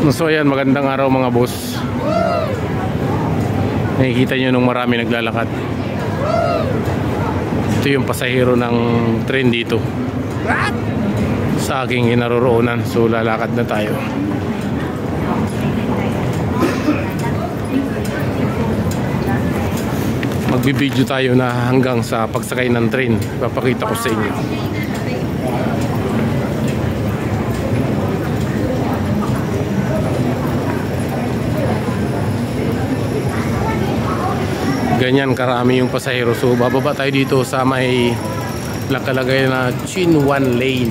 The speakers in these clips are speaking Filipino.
So ayan, magandang araw mga boss. Nakikita nyo nung marami naglalakad. Ito yung pasahero ng train dito sa aking kinaroroonan. So lalakad na tayo. Magbibideo tayo na hanggang sa pagsakay ng train. Papakita ko sa inyo. Ganyan karami yung pasahero. So bababa tayo dito sa may nakalagay na Chinwan Lane.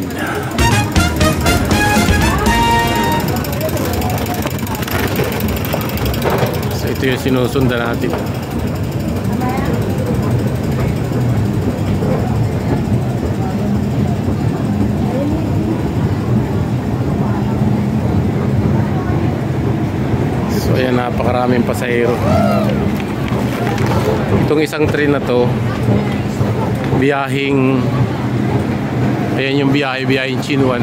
So ito yung sinusundan natin. So ayan, napakaraming pasahero. Itong isang train na to, biyahing, ayan yung biyahing Chinwan.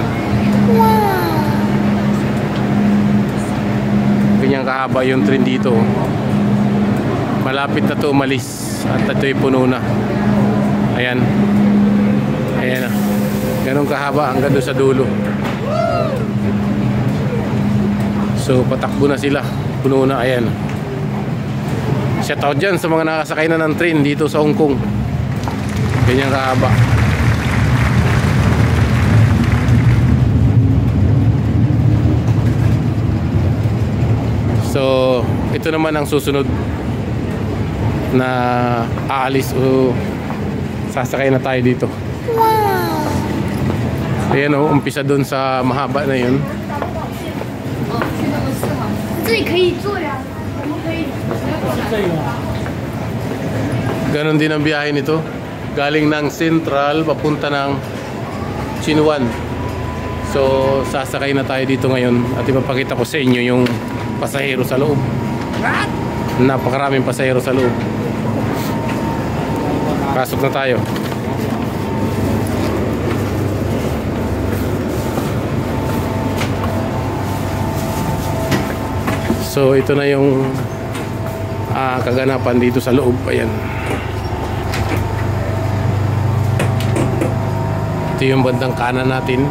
Ganyan kahaba yung train dito. Malapit na to umalis at ito'y puno na. Ayan. Ayan na. Ganun kahaba hanggang doon sa dulo. So patakbo na sila. Puno na, ayan. Shout out dyan sa mga nakasakay na ng train dito sa Hong Kong. Ganyan kahaba. So ito naman ang susunod na aalis o sasakay na tayo dito. Ayan o, umpisa dun sa mahaba na yun. Ganon din ang biyahe nito. Galing ng Central papunta ng Chinwan. So sasakay na tayo dito ngayon at ipapakita ko sa inyo yung pasahero sa loob. Napakaraming pasahero sa loob. Pasok na tayo. So ito na yung kaganapan dito sa loob. Ayan. Ito yung bandang kanan natin.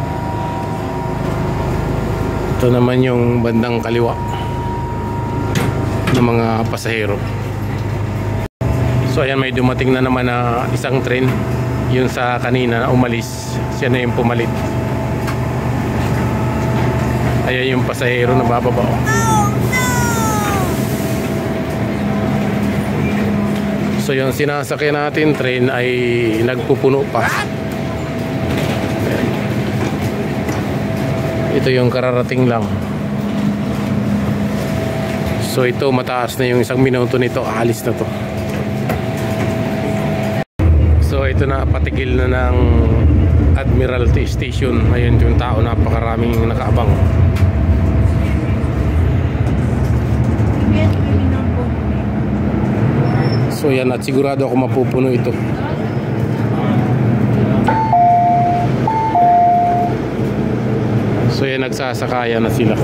Ito naman yung bandang kaliwa ng mga pasahero. So ayan, may dumating na naman na isang train. Yun sa kanina na umalis, siya na yung pumalit. Ayan yung pasahero na bababa. So yung sinasakyan natin train ay nagpupuno pa. Ito yung kararating lang. So ito, mataas na yung isang minuto nito, aalis na to. So ito na, patigil na ng Admiralty Station. Ayun yung tao, napakaraming nakaabang. So yan, at sigurado ako mapupuno ito. So yan, nagsasakayan na sila.